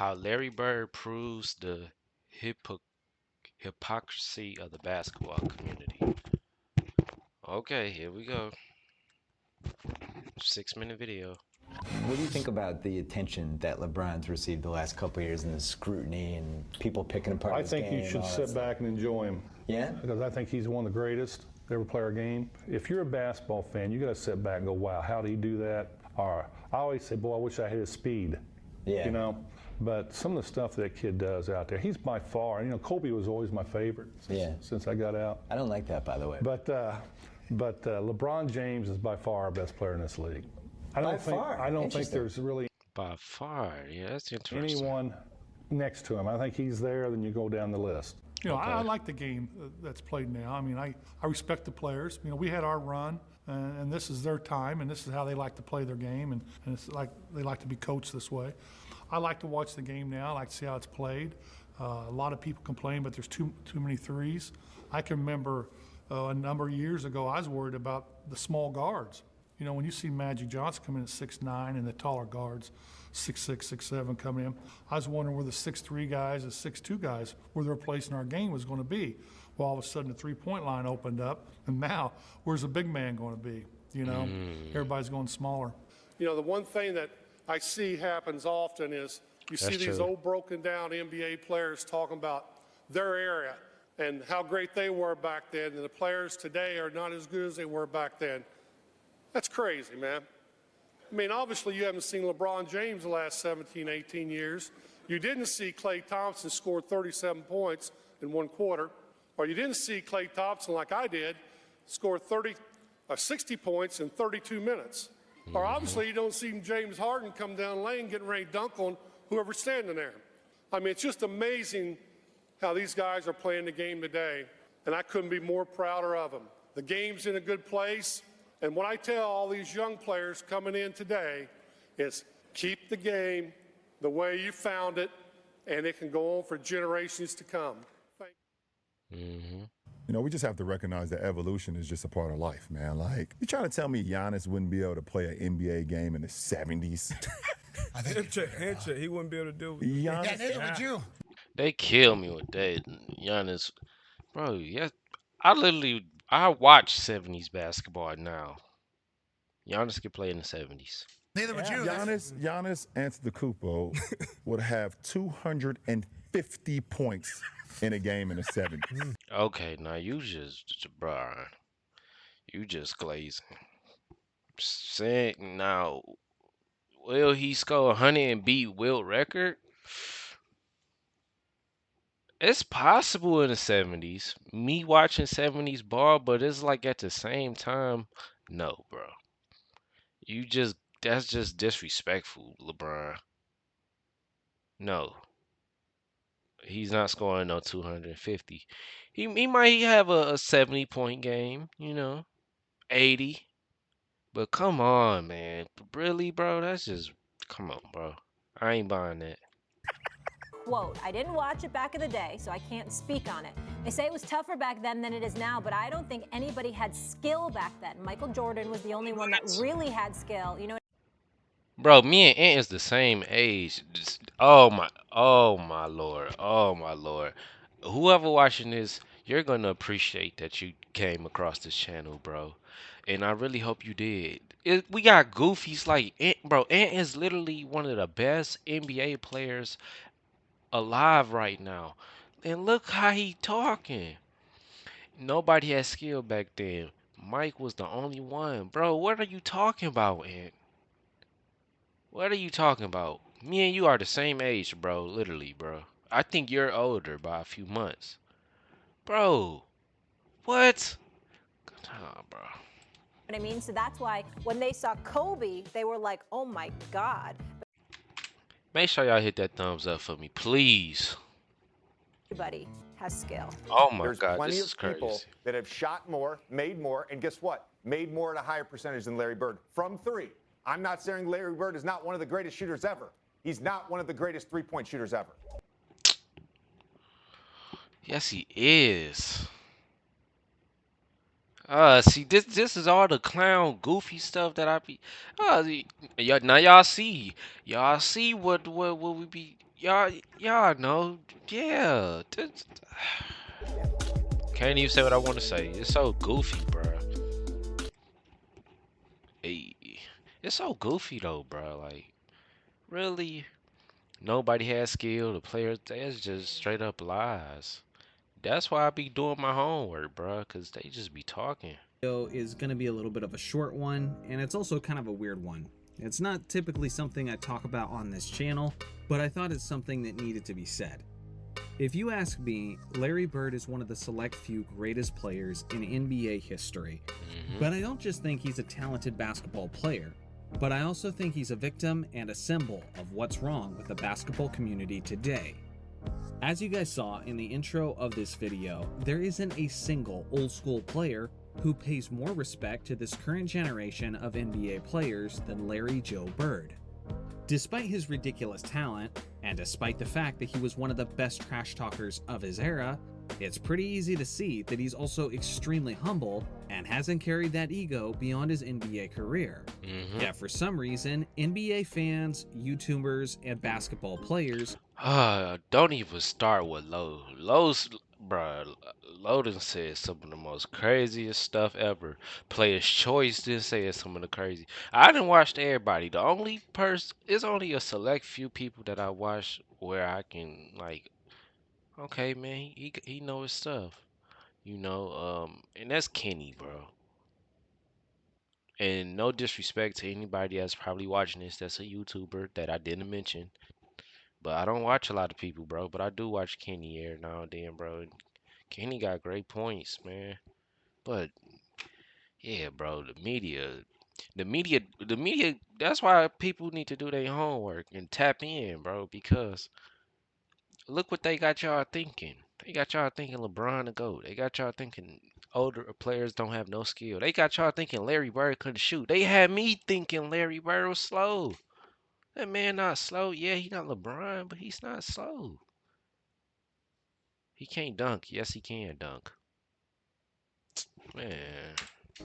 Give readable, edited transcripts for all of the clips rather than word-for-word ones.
How Larry Bird proves the hypo hypocrisy of the basketball community. Okay, here we go. 6-minute video. What do you think about the attention that LeBron's received the last couple of years and the scrutiny and people picking apart I his think game? you should all that sit stuff? back and enjoy him. Yeah? Because I think he's one of the greatest to ever play our game. If you're a basketball fan, you got to sit back and go, wow, how did he do that? Or I always say, boy, I wish I had his speed. Yeah. You know? But some of the stuff that kid does out there, he's by far, you know, Kobe was always my favorite since I got out. I don't like that, by the way. But LeBron James is by far our best player in this league. I don't think there's really By far, yeah, that's interesting. anyone next to him. I think he's there, then you go down the list. You know, I like the game that's played now. I mean, I respect the players. You know, we had our run, and this is their time, and this is how they like to play their game, and it's like they like to be coached this way. I like to watch the game now. I like to see how it's played. A lot of people complain, but there's too many threes. I can remember a number of years ago, I was worried about the small guards. You know, when you see Magic Johnson come in at 6'9", and the taller guards, 6'6", 6'7", coming in, I was wondering where the 6'3" guys, the 6'2" guys, where their place in our game was going to be. Well, all of a sudden, the three-point line opened up, and now, where's the big man going to be? You know, everybody's going smaller. You know, the one thing that I see happens often is you see these old broken-down NBA players talking about their area and how great they were back then, and the players today are not as good as they were back then. That's crazy, man. I mean, obviously you haven't seen LeBron James the last 17, 18 years. You didn't see Klay Thompson score 37 points in one quarter, or you didn't see Klay Thompson, like I did, score 60 points in 32 minutes. Or obviously you don't see James Harden come down the lane getting ready to dunk on whoever's standing there. I mean, it's just amazing how these guys are playing the game today, and I couldn't be more prouder of them. The game's in a good place. And what I tell all these young players coming in today is keep the game the way you found it, and it can go on for generations to come. Thank You know, we just have to recognize that evolution is just a part of life, man. Like, you trying to tell me Giannis wouldn't be able to play an NBA game in the 70s? Handshake, he wouldn't be able to do it. Giannis, Yeah, neither would you. They kill me with that. Giannis, bro, yeah. I watch 70s basketball now. Giannis could play in the 70s. Neither would you. Giannis Antetokounmpo would have 250 points in a game in the 70s. Okay, now you just glazing. Saying now, will he score 100 and beat Wilt record? It's possible in the 70s. Me watching 70s ball, but it's like at the same time, no, bro. That's just disrespectful, LeBron. No. He's not scoring no 250. He might have a 70-point game, you know, 80. But come on, man. Really, bro? Come on, bro. I ain't buying that. Quote, I didn't watch it back in the day, so I can't speak on it. They say it was tougher back then than it is now, but I don't think anybody had skill back then. Michael Jordan was the only one that really had skill. You know. Bro, me and Ant is the same age. Oh my lord. Oh my lord. Whoever watching this, you're gonna appreciate that you came across this channel, bro. And I really hope you did. We got goofies like Ant, bro. Ant is literally one of the best NBA players alive right now. And look how he talking. Nobody had skill back then. Mike was the only one. Bro, what are you talking about, Ant? What are you talking about? Me and you are the same age, bro. Literally, bro. I think you're older by a few months. Bro. What? Oh, bro. What I mean, so that's why when they saw Kobe, they were like, "Oh my God!" Make sure y'all hit that thumbs up for me, please. Everybody has skill. Oh my There's God, plenty this of is crazy. people that have shot more, made more, and guess what? Made more at a higher percentage than Larry Bird from three. I'm not saying Larry Bird is not one of the greatest shooters ever. He's not one of the greatest three-point shooters ever. Yes, he is. See, this is all the clown, goofy stuff that I be. Now y'all see what we be. y'all know, yeah. Can't even say what I want to say. It's so goofy, bro. Hey, it's so goofy though, bro. Like, really, nobody has skill. The players, that's just straight up lies. That's why I be doing my homework, bro, cause they just be talking. Is going to be a little bit of a short one, and it's also kind of a weird one. It's not typically something I talk about on this channel, but I thought it's something that needed to be said. If you ask me, Larry Bird is one of the select few greatest players in NBA history. But I don't just think he's a talented basketball player, but I also think he's a victim and a symbol of what's wrong with the basketball community today. As you guys saw in the intro of this video, there isn't a single old school player who pays more respect to this current generation of NBA players than Larry Joe Bird. Despite his ridiculous talent, and despite the fact that he was one of the best trash talkers of his era, it's pretty easy to see that he's also extremely humble and hasn't carried that ego beyond his NBA career. Yet for some reason, NBA fans, YouTubers, and basketball players Don't even start with Low. Bruh, Loden said some of the most craziest stuff ever. Player's Choice did say some of the crazy. I didn't watch everybody. The only person, it's only a select few people that I watch where I can like, okay, man, he know his stuff, and that's Kenny, bro. And no disrespect to anybody that's probably watching this that's a YouTuber that I didn't mention. But I don't watch a lot of people, bro. But I do watch Kenny every now and then, bro. And Kenny got great points, man. But yeah, bro, the media. That's why people need to do their homework and tap in, bro. Because look what they got y'all thinking. They got y'all thinking LeBron the GOAT. They got y'all thinking older players don't have no skill. They got y'all thinking Larry Bird couldn't shoot. They had me thinking Larry Bird was slow. That man not slow. Yeah, he not LeBron, but he's not slow. He can't dunk. Yes, he can dunk. Man.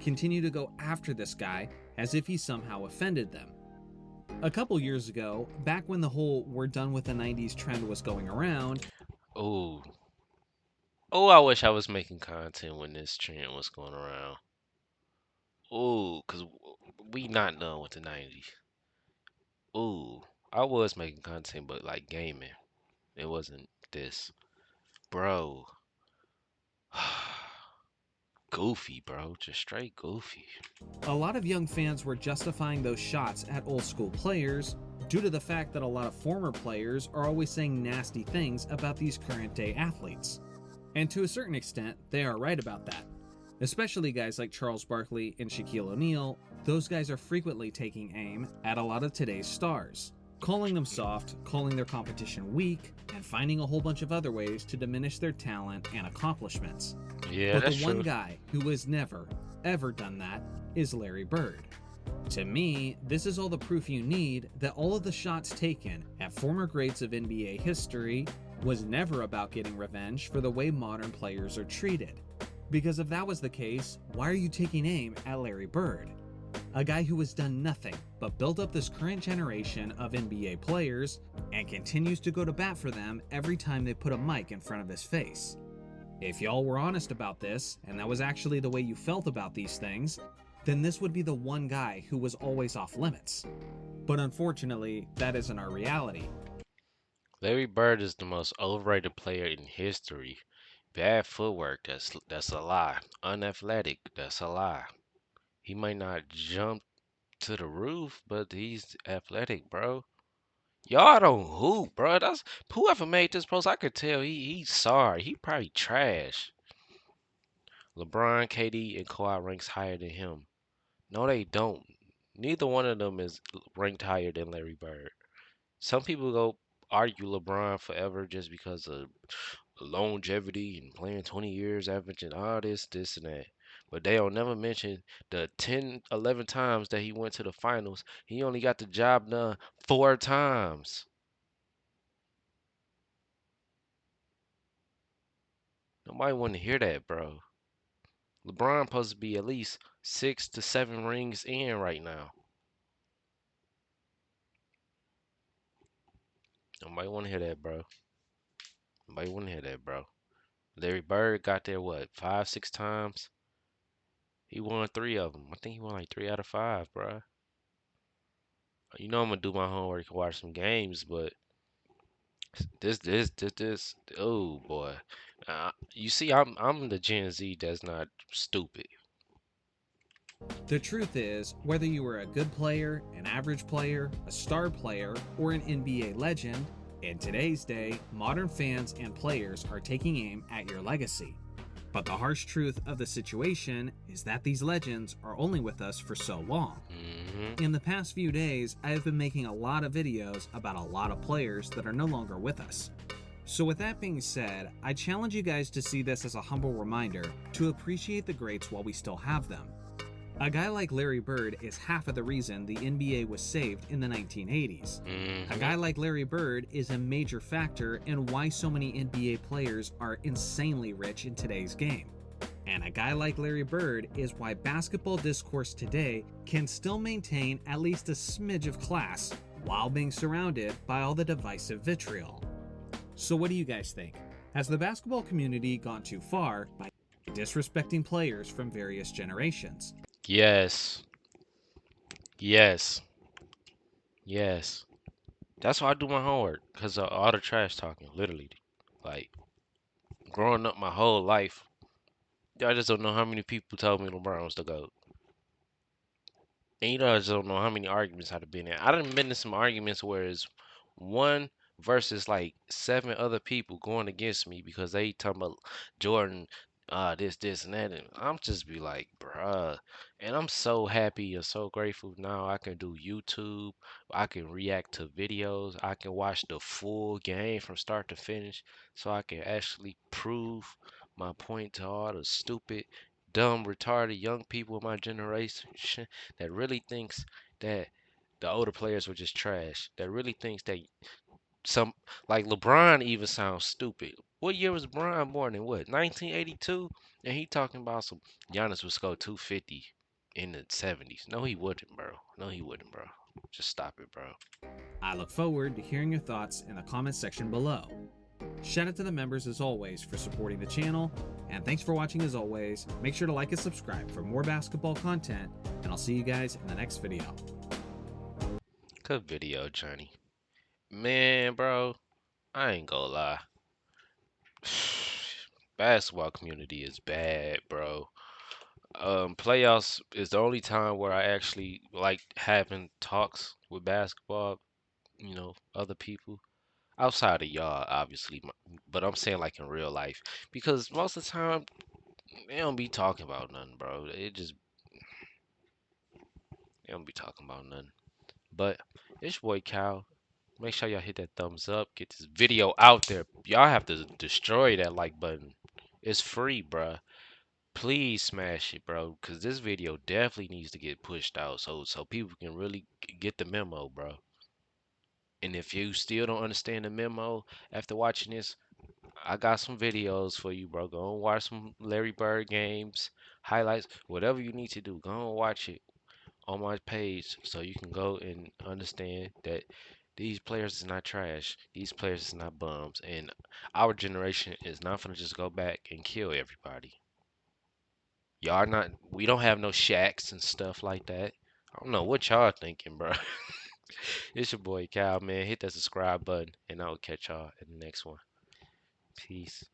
continue to go after this guy as if he somehow offended them. A couple years ago, back when the whole "we're done with the 90s" trend was going around, Oh. Oh, I wish I was making content when this trend was going around. Oh, because we not done with the 90s. Oh, I was making content, but like gaming. It wasn't this. Bro. Goofy, bro. Just straight goofy. a lot of young fans were justifying those shots at old school players due to the fact that a lot of former players are always saying nasty things about these current day athletes. And to a certain extent, they are right about that. Especially guys like Charles Barkley and Shaquille O'Neal, those guys are frequently taking aim at a lot of today's stars, calling them soft, calling their competition weak, and finding a whole bunch of other ways to diminish their talent and accomplishments. Yeah, But that's the one true. guy who has never, ever done that is Larry Bird. To me, this is all the proof you need that all of the shots taken at former greats of NBA history was never about getting revenge for the way modern players are treated. Because if that was the case, why are you taking aim at Larry Bird? A guy who has done nothing but build up this current generation of NBA players and continues to go to bat for them every time they put a mic in front of his face. If y'all were honest about this, and that was actually the way you felt about these things, then this would be the one guy who was always off limits. But unfortunately, that isn't our reality. Larry Bird is the most overrated player in history. Bad footwork, that's a lie. Unathletic, that's a lie. He might not jump to the roof, but he's athletic, bro. Y'all don't hoop, bro. That's whoever made this post. I could tell he's sorry. He probably trash. LeBron, KD, and Kawhi ranks higher than him. No, they don't. Neither one of them is ranked higher than Larry Bird. Some people go argue LeBron forever just because of longevity and playing 20 years, averaging all this, and that. But they don't never mention the 10, 11 times that he went to the finals. He only got the job done 4 times. Nobody want to hear that, bro. LeBron supposed to be at least 6 to 7 rings in right now. Nobody want to hear that, bro. Nobody want to hear that, bro. Larry Bird got there what 5, 6 times. He won 3 of them. I think he won like 3 out of 5, bro. You know I'm gonna do my homework and watch some games, but this. Oh boy, you see, I'm the Gen Z that's not stupid. The truth is, whether you are a good player, an average player, a star player, or an NBA legend, in today's day, modern fans and players are taking aim at your legacy. But the harsh truth of the situation is that these legends are only with us for so long. In the past few days, I have been making a lot of videos about a lot of players that are no longer with us. So with that being said, I challenge you guys to see this as a humble reminder to appreciate the greats while we still have them. A guy like Larry Bird is half of the reason the NBA was saved in the 1980s. A guy like Larry Bird is a major factor in why so many NBA players are insanely rich in today's game. And a guy like Larry Bird is why basketball discourse today can still maintain at least a smidge of class while being surrounded by all the divisive vitriol. So what do you guys think? Has the basketball community gone too far by disrespecting players from various generations? Yes, yes, yes. That's why I do my homework, cause of all the trash talking, literally. Like growing up my whole life, I just don't know how many people told me LeBron was the GOAT. And I just don't know how many arguments I'd have been in. I done been in some arguments where it's one versus like 7 other people going against me because they talking about Jordan, this, and that. And I'm just be like, bruh. And I'm so happy and so grateful now I can do YouTube. I can react to videos. I can watch the full game from start to finish so I can actually prove my point to all the stupid, dumb, retarded young people of my generation that really thinks that the older players were just trash. That really thinks that some like LeBron even sounds stupid. What year was LeBron born in? What 1982? And he talking about some Giannis would score 250 in the 70s. No, he wouldn't, bro. No, he wouldn't, bro. Just stop it, bro. I look forward to hearing your thoughts in the comments section below. Shout out to the members as always for supporting the channel, and thanks for watching as always. Make sure to like and subscribe for more basketball content, and I'll see you guys in the next video. Good video, Johnny. Man, bro, I ain't gonna lie. Basketball community is bad, bro. Playoffs is the only time where I actually like having talks with basketball, other people outside of y'all, obviously, but I'm saying like in real life because most of the time they don't be talking about nothing, bro. They don't be talking about nothing. But it's your boy Cal. Make sure y'all hit that thumbs up, get this video out there. Y'all have to destroy that like button. It's free, bruh. Please smash it, bro, because this video definitely needs to get pushed out so people can really get the memo, bro. And if you still don't understand the memo after watching this, I got some videos for you, bro. Go and watch some Larry Bird games, highlights, whatever you need to do. Go and watch it on my page so you can go and understand that these players is not trash. These players is not bums. And our generation is not gonna just go back and kill everybody. Y'all not, we don't have no shacks and stuff like that. I don't know what y'all thinking, bro. It's your boy Cal, man. Hit that subscribe button, and I'll catch y'all in the next one. Peace.